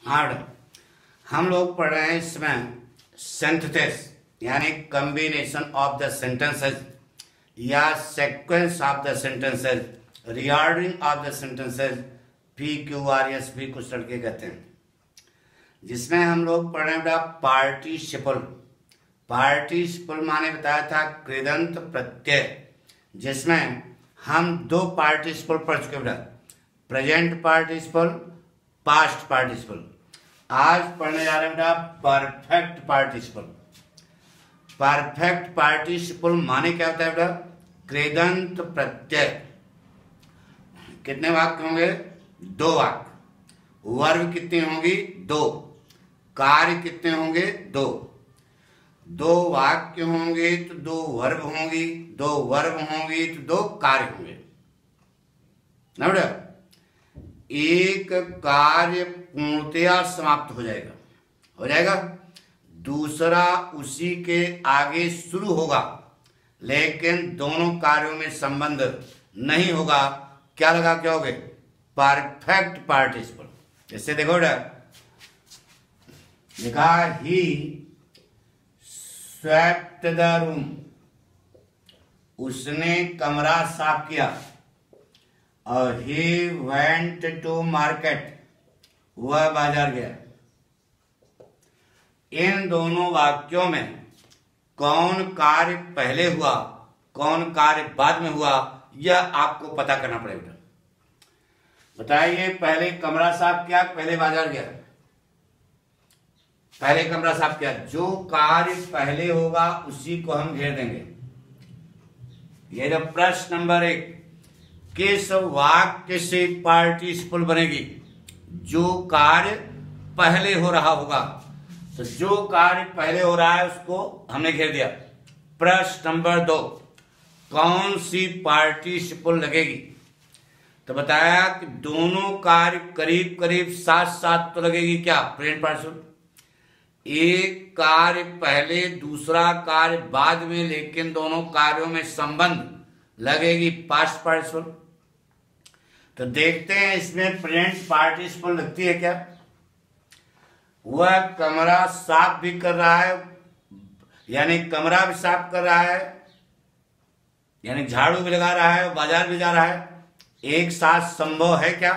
हाँ बेटा, हम लोग पढ़ रहे हैं इसमें सिंथेसिस यानी कॉम्बिनेशन ऑफ द सेंटेंसेस या sequence of the sentences, reordering of the sentences, PQRS भी कुछ लड़के कहते हैं, जिसमें हम लोग पढ़ रहे हैं बेटा पार्टिसिपल। पार्टिसिपल माने बताया था कृदंत प्रत्यय, जिसमें हम दो पार्टिसिपल पढ़ चुके बेटा, प्रेजेंट पार्टिसिपल, पास्ट पार्टिसिपल। आज पढ़ने जा रहे हैं बेटा परफेक्ट पार्टिसिपल। परफेक्ट पार्टिसिपल माने क्या होता है बेटा? कृदंत प्रत्यय। कितने वाक्य होंगे? दो वाक्य। वर्ब कितने होंगी? दो। कार्य कितने होंगे? दो। दो वाक्य होंगे तो दो वर्ब होंगी, दो वर्ब होंगी तो दो कार्य होंगे ना बेटा। एक कार्य पूर्णतया समाप्त हो जाएगा, दूसरा उसी के आगे शुरू होगा, लेकिन दोनों कार्यों में संबंध नहीं होगा। क्या लगा क्या होगे? Perfect participle. जैसे देखो बेटा, लिखा ही स्वेप्ट द रूम, उसने कमरा साफ किया। और ही वेंट टू मार्केट, वह बाजार गया। इन दोनों वाक्यों में कौन कार्य पहले हुआ, कौन कार्य बाद में हुआ, यह आपको पता करना पड़ेगा। बताइए, पहले कमरा साफ किया, पहले बाजार गया? पहले कमरा साफ किया। जो कार्य पहले होगा उसी को हम घेर देंगे। ये जो प्रश्न नंबर 1, किस वाक्य से पार्टिसिपल बनेगी? जो कार्य पहले हो रहा होगा, तो जो कार्य पहले हो रहा है उसको हमने घेर दिया। प्रश्न नंबर 2, कौन सी पार्टिसिपल लगेगी? तो बताया कि दोनों कार्य करीब करीब साथ साथ तो लगेगी। क्या? Present participle. एक कार्य पहले, दूसरा कार्य बाद में, लेकिन दोनों कार्यों में संबंध लगेगी पास्ट पार्टिसिपल। तो देखते हैं इसमें प्रेजेंट पार्टिसिपल लगती है क्या? वह कमरा साफ भी कर रहा है, यानी कमरा भी साफ कर रहा है, यानी झाड़ू भी लगा रहा है, बाजार भी जा रहा है। एक साथ संभव है क्या?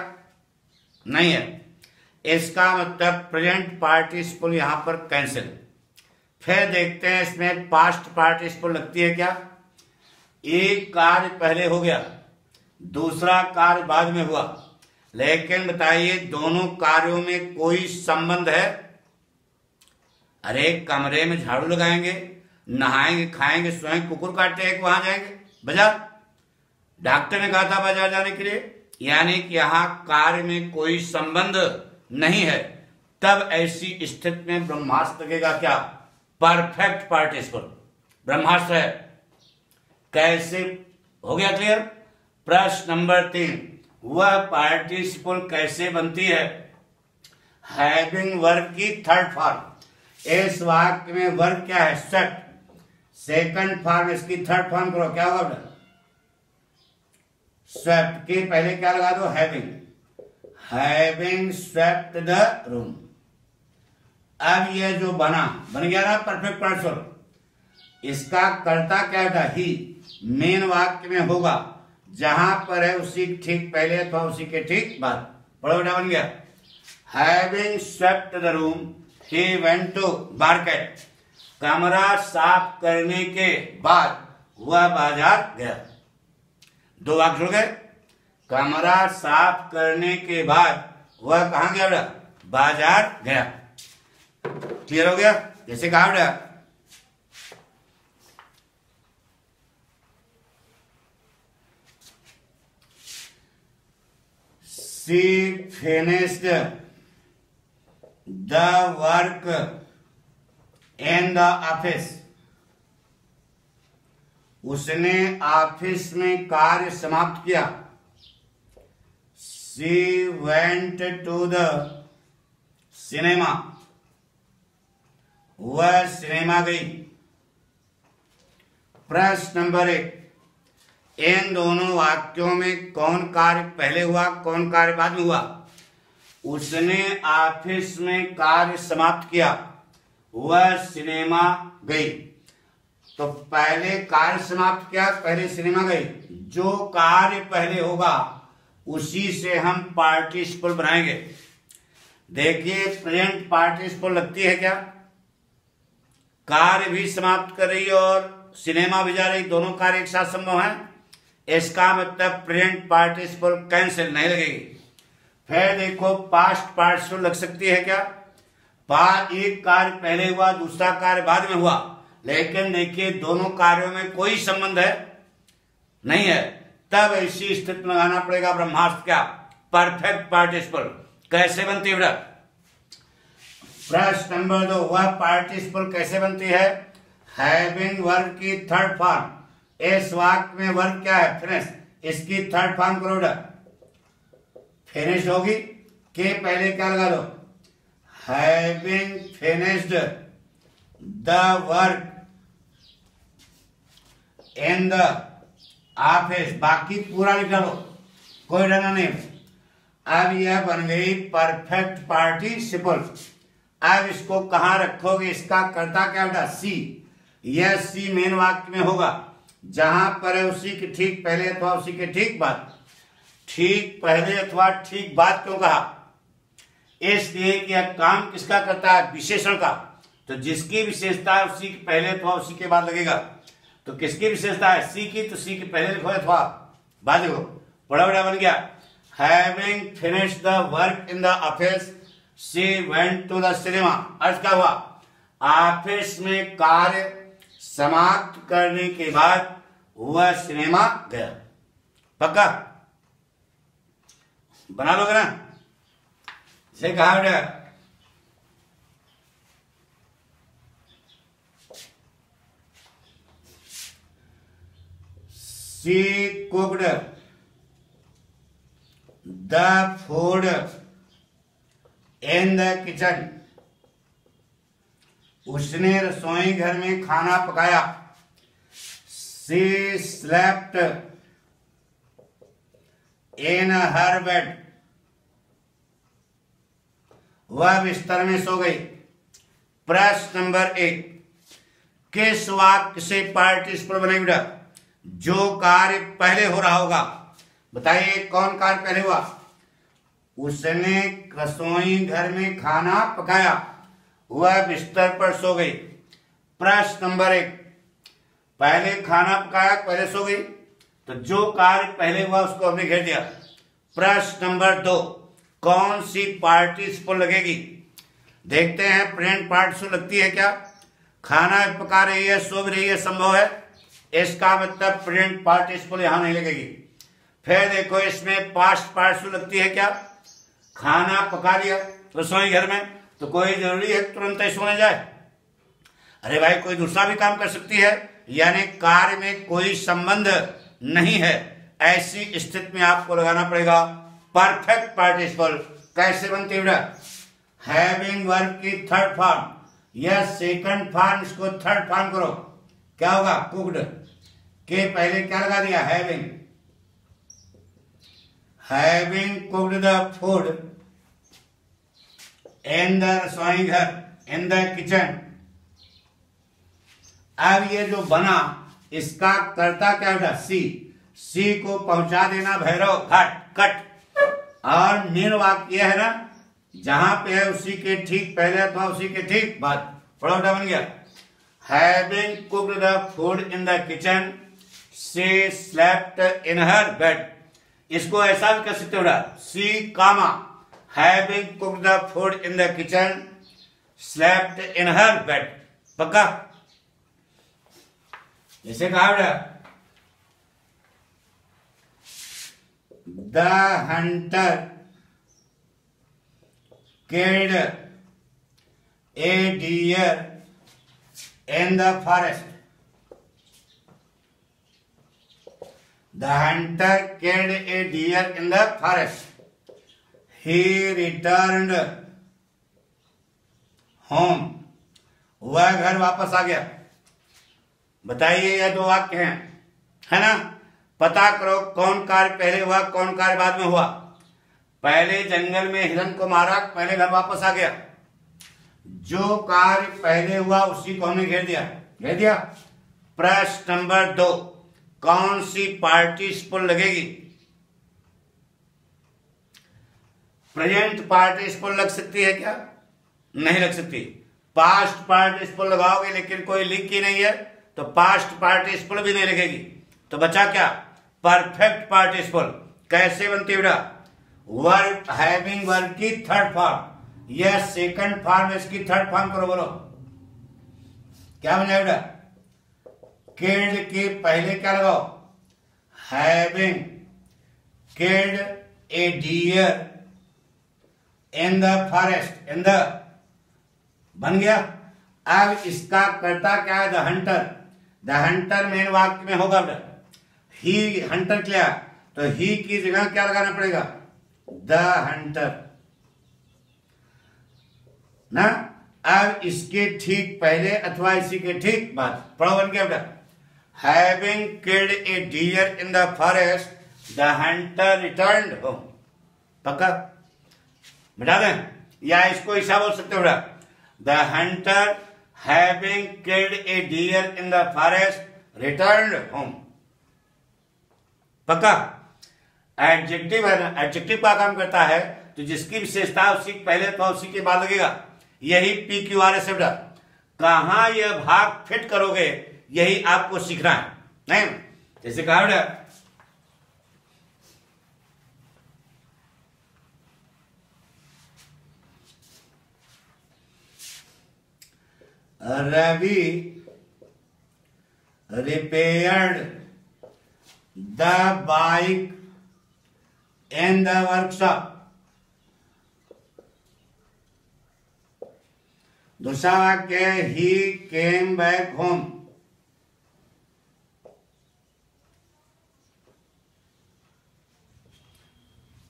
नहीं है। इसका मतलब प्रेजेंट पार्टिसिपल यहां पर कैंसिल। फिर देखते हैं इसमें पास्ट पार्टिसिपल लगती है क्या? एक कार्य पहले हो गया, दूसरा कार्य बाद में हुआ, लेकिन बताइए दोनों कार्यों में कोई संबंध है? अरे कमरे में झाड़ू लगाएंगे, नहाएंगे, खाएंगे, स्वयं कुकुर काटते हैं, वहां जाएंगे बाजार। डॉक्टर ने कहा था बाजार जाने के लिए, यानी कि यहां कार्य में कोई संबंध नहीं है। तब ऐसी स्थिति में ब्रह्मास्त्र लगेगा क्या? परफेक्ट पार्टिसिपल ब्रह्मास्त्र है। कैसे? हो गया क्लियर? प्रश्न नंबर 3, वह पार्टिसिपल कैसे बनती है? हैविंग वर्ब की थर्ड फॉर्म। इस वाक्य में वर्ब क्या है? स्वेप्ट। सेकंड फॉर्म इसकी थर्ड फॉर्म करो, क्या होगा? स्वेप्ट के पहले क्या लगा दो? Having. Having swept the room. अब यह जो बन गया ना परफेक्ट पार्टिसिपल, इसका कर्ता क्या था? ही। मेन वाक्य में होगा, जहां पर है उसी ठीक पहले अथवा उसी के ठीक बाद। पढ़ो बेटा, बन गया। Having swept the room, he went to market. कमरा साफ करने के बाद वह बाजार गया। दो वाक्य जुड़ गए। कमरा साफ करने के बाद वह कहां गया बेटा? बाजार गया। क्लियर हो गया? जैसे कहा बेटा, she finished the work in the office. उसने ऑफिस में कार्य समाप्त किया। She went to the cinema. वह सिनेमा गई। प्रश्न नंबर 1, इन दोनों वाक्यों में कौन कार्य पहले हुआ, कौन कार्य बाद में हुआ? उसने ऑफिस में कार्य समाप्त किया, वह सिनेमा गई। तो पहले कार्य समाप्त किया, पहले सिनेमा गई। जो कार्य पहले होगा उसी से हम पार्टिसिपल बनाएंगे। देखिए प्रेजेंट पार्टिसिपल लगती है क्या, कार्य भी समाप्त कर रही है और सिनेमा भी जा रही, दोनों कार्य एक साथ संभव है। इसका मतलब प्रेजेंट पार्टिसिपल कैंसिल नहीं लगेगी। फिर देखो पास्ट पार्टिसिपल लग सकती है क्या, एक कार्य पहले हुआ, दूसरा कार्य बाद में हुआ, लेकिन देखिए दोनों कार्यों में कोई संबंध है नहीं है, तब ऐसी स्थिति में लगाना पड़ेगा ब्रह्मास्त्र क्या, परफेक्ट पार्टिसिपल। कैसे बनती है? प्रश्न नंबर 2, वह पार्टिसिपल कैसे बनती है? हैविंग वर्ब की थर्ड फॉर्म। इस वाक्य में वर्ब क्या है? फिनिश। इसकी थर्ड फॉर्म करो, फिनिश होगी। के पहले क्या लगा दो? Having finished the work in the office, बाकी पूरा लिख लो, कोई डरना नहीं। अब यह बन गई परफेक्ट पार्टिसिपल। अब इसको कहां रखोगे? इसका कर्ता क्या बेटा? सी। यह सी मेन वाक्य में होगा, जहां पर है उसी के ठीक पहले अथवा उसी के ठीक बाद। ठीक पहले अथवा ठीक बाद क्यों कहा? इसलिए कि यह काम किसका करता है? विशेषण का। तो जिसकी विशेषता है उसी के पहले अथवा उसी के बाद लगेगा। तो किसकी विशेषता है? सी की, तो सी के पहले लिखो अथवा बाद लिखो। बड़ा बड़ा बन गया। Having finished the work in the office she went to the cinema. अर्थ क्या हुआ? ऑफिस में कार्य समाप्त करने के बाद वह सिनेमा गया। पक्का बना लोगे ना? से कहा बेटा she cooked the food in the kitchen. उसने रसोई घर में खाना पकाया। she slept in her bed. वह बिस्तर में सो गई। प्रश्न नंबर 1, किस वाक्य से पार्टिसिपल बनेगी बेटा? जो कार्य पहले हो रहा होगा। बताइए कौन कार्य पहले हुआ? उसने रसोई घर में खाना पकाया, वह बिस्तर पर सो गई। प्रश्न नंबर 1, पहले खाना पकाया, पहले सो गई, तो जो कार्य पहले हुआ उसको हमने घेर दिया। प्रश्न नंबर 2, कौन सी पार्टिसिपल लगेगी? देखते हैं प्रेजेंट पार्टिसिपल लगती है क्या? खाना पका रही है, सो भी रही है, संभव है। इसका मतलब प्रेजेंट पार्टिसिपल यहां नहीं लगेगी। फिर देखो इसमें पास्ट पार्टिसिपल लगती है क्या? खाना पका लिया रसोई घर में, तो कोई जरूरी है तुरंत ही सोने जाए? अरे भाई कोई दूसरा भी काम कर सकती है, यानी कार्य में कोई संबंध नहीं है। ऐसी स्थिति में आपको लगाना पड़ेगा परफेक्ट पार्टिसिपल। कैसे बनती है? हैविंग वर्ब की थर्ड फॉर्म, यह सेकंड फॉर्म, इसको थर्ड फॉर्म करो। क्या होगा? कुक्ड के पहले क्या लगा दिया? Having. Having cooked the food in the रसोई घर, इन द किचन। अब ये जो बना इसका कर्ता क्या बेटा? सी। सी को पहुंचा देना भैरव घाट कट। और मेन वाक्य है ना, जहां पे है उसी के ठीक पहले अथवा उसी के ठीक बाद। बड़ा बन गया। Having cooked the food in the kitchen, she slept in her bed. इसको ऐसा भी कर सकते हो, सी कामा having cooked the food in the kitchen, slept in her bed. पक्का? जैसे कहा बेटा, the hunter killed a deer in the forest. The hunter killed a deer in the forest. He returned home. वह घर वापस आ गया। बताइए यह 2 वाक्य हैं, है ना? पता करो कौन कार्य पहले हुआ, कौन कार्य बाद में हुआ। पहले जंगल में हिरन को मारा, पहले घर वापस आ गया। जो कार्य पहले हुआ उसी को हमने घेर दिया। प्रश्न नंबर 2, कौन सी पार्टिसिपल लगेगी? प्रेजेंट पार्टिसिपल लग सकती है क्या? नहीं लग सकती। पास्ट पार्टिसिपल लगाओगे, लेकिन कोई लिंक ही नहीं है तो पास्ट पार्टिसिपल भी नहीं लगेगी। तो बचा क्या? Perfect participle. कैसे बनती है बेटा? वर्क हैविंग वर्क की थर्ड फॉर्म, यह सेकंड फॉर्म, इसकी थर्ड फॉर्म करो, बोलो क्या बन जाएगा? किल्ड के पहले क्या लगाओ? Having killed a deer in the forest, in the, बन गया। अब इसका कर्ता क्या है? The hunter. The hunter main वाक्य में होगा बेटा। ही हंटर क्या, तो ही की जगह क्या लगाना पड़ेगा? द हंटर ना। अब इसके ठीक पहले अथवा इसी के ठीक बाद पढ़ो, बन गया बेटा। Having killed a deer in the forest the hunter returned home. पक्का? मिटा दें या इसको ऐसा बोल सकते हो बेटा, the hunter having killed a deer in the forest returned home. पक्का? एडजेक्टिव है ना, एडजेक्टिव का काम करता है तो जिसकी विशेषता उसी पहले तो उसी के बाद लगेगा। यही PQRS है बेटा। कहां यह भाग फिट करोगे यही आपको सीखना है। नहीं जैसे कहा बेटा, Ravi repaired the bike in the workshop। दूसरा वाक्य, he came back home।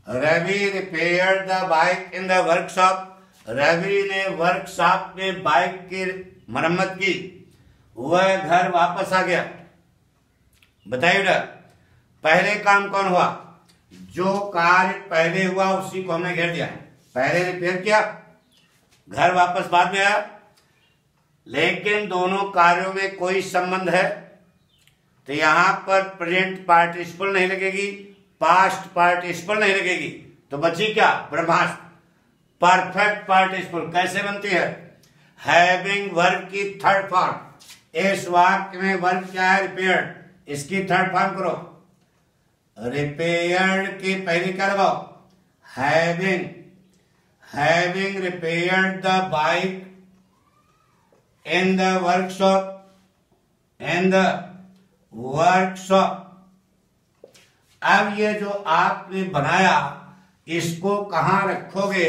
Ravi repaired the bike in the workshop। Ravi ने वर्कशॉप में बाइक की मरम्मत की, वह घर वापस आ गया। बताइए बेटा, पहले काम कौन हुआ? जो कार्य पहले हुआ उसी को हमने घेर दिया। पहले रिपेयर किया, घर वापस बाद में आया, लेकिन दोनों कार्यों में कोई संबंध है तो यहां पर प्रेजेंट पार्टिसिपल नहीं लगेगी, पास्ट पार्टिसिपल नहीं लगेगी, तो बची क्या? ब्रह्मास्त्र। परफेक्ट पार्टिसिपल कैसे बनती है? हैविंग वर्ब की थर्ड फॉर्म। इस वाक्य में वर्ब क्या है? रिपेयर्ड। इसकी थर्ड फॉर्म करो। रिपेयर्ड के पहले क्या लगाओ? Having. Having repaired the bike in the workshop, in the workshop. अब ये जो आपने बनाया इसको कहां रखोगे?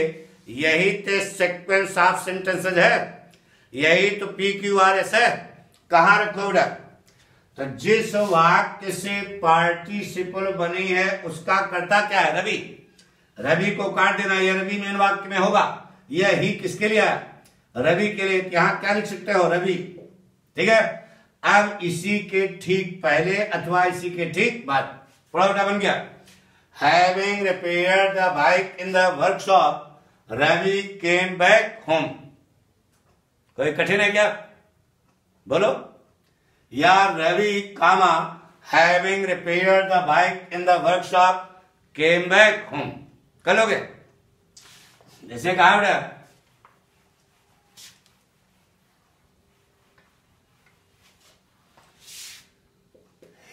यही तो सीक्वेंस ऑफ सेंटेंसेज है, यही तो PQRS है। कहां रखोगे? तो जिस वाक्य से पार्टिसिपल बनी है उसका कर्ता क्या है? रवि। रवि को काट देना, यह रवि मेन वाक्य में होगा। यह ही किसके लिए है? रवि के लिए। यहां क्या लिख सकते हो? रवि। ठीक है। अब इसी के ठीक पहले अथवा इसी के ठीक बाद प्रोडक्ट बन गया। Having repaired the bike in the workshop, Ravi came back home। कोई कठिन है क्या? बोलो। या रवि कामा having repaired the bike in the workshop came back home। कर लोगे? जैसे कहा बेटा,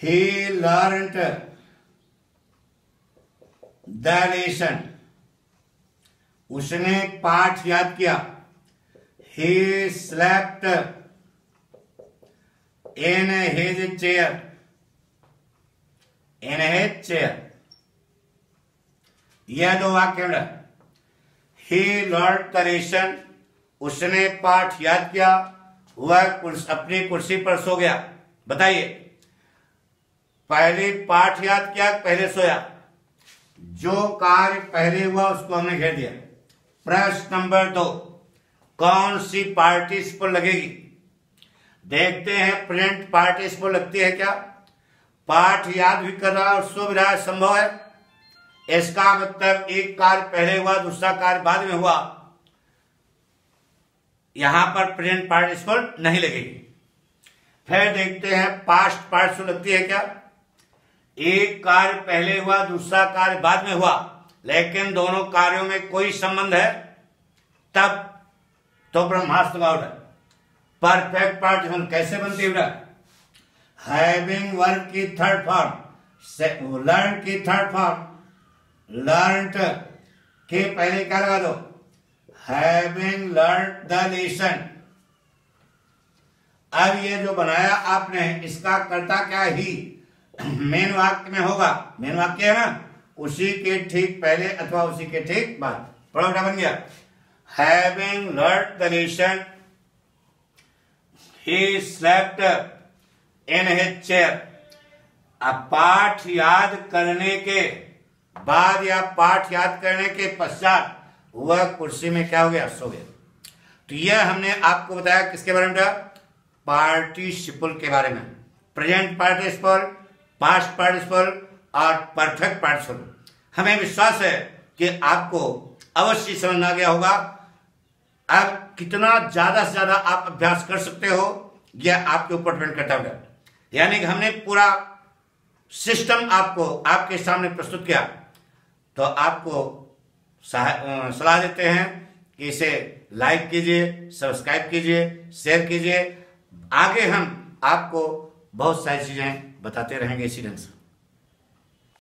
he learned the lesson। उसने पाठ याद किया। He slept in his chair, in his chair। यह दो वाक्य है। He learned the lesson, उसने पाठ याद किया, वह अपनी कुर्सी पर सो गया। बताइए, पहले पाठ याद किया, पहले सोया। जो कार्य पहले हुआ उसको हमने घेर दिया। प्रश्न नंबर 2, कौन सी पार्टिसिपल लगेगी? देखते हैं प्रेजेंट पार्टिसिपल लगती है क्या? पाठ याद भी कर रहा है और सो भी रहा है, संभव है? इसका मतलब एक कार्य पहले हुआ दूसरा कार्य बाद में हुआ, यहां पर प्रेजेंट पार्टिसिपल नहीं लगेगी। फिर देखते हैं पास्ट पार्टिसिपल लगती है क्या? एक कार्य पहले हुआ दूसरा कार्य बाद में हुआ, लेकिन दोनों कार्यों में कोई संबंध है, तब तो ब्रह्मास्त्र लगाओ। परफेक्ट पार्टिसिपल कैसे बनती है? हैविंग वर्ब की थर्ड फॉर्म, लर्न की थर्ड फॉर्म, लर्नड के पहले क्या लगा दो? Having learn the lesson. अब ये जो बनाया आपने, इसका कर्ता क्या? ही मेन वाक्य में होगा, मेन वाक्य है ना, उसी के ठीक पहले अथवा उसी के ठीक बाद। पढ़ो क्या बन गया? Having learn the lesson he slept in his chair. अब पाठ याद करने के बाद या पाठ याद करने के पश्चात वह कुर्सी में क्या हो गया? सो गया। तो यह हमने आपको बताया किसके बारे में? पार्टिसिपल के बारे में। प्रेजेंट पार्टिसिपल, पास्ट पार्टिसिपल और परफेक्ट पार्टिसिपल। हमें विश्वास है कि आपको अवश्य समझ में आ गया होगा। अब कितना ज्यादा से ज्यादा आप अभ्यास कर सकते हो, यह आपके ऊपर डिपेंड करता है। यानी कि हमने पूरा सिस्टम आपको आपके सामने प्रस्तुत किया, तो आपको सलाह देते हैं कि इसे लाइक कीजिए, सब्सक्राइब कीजिए, शेयर कीजिए। आगे हम आपको बहुत सारी चीजें बताते रहेंगे इसी ढंग से।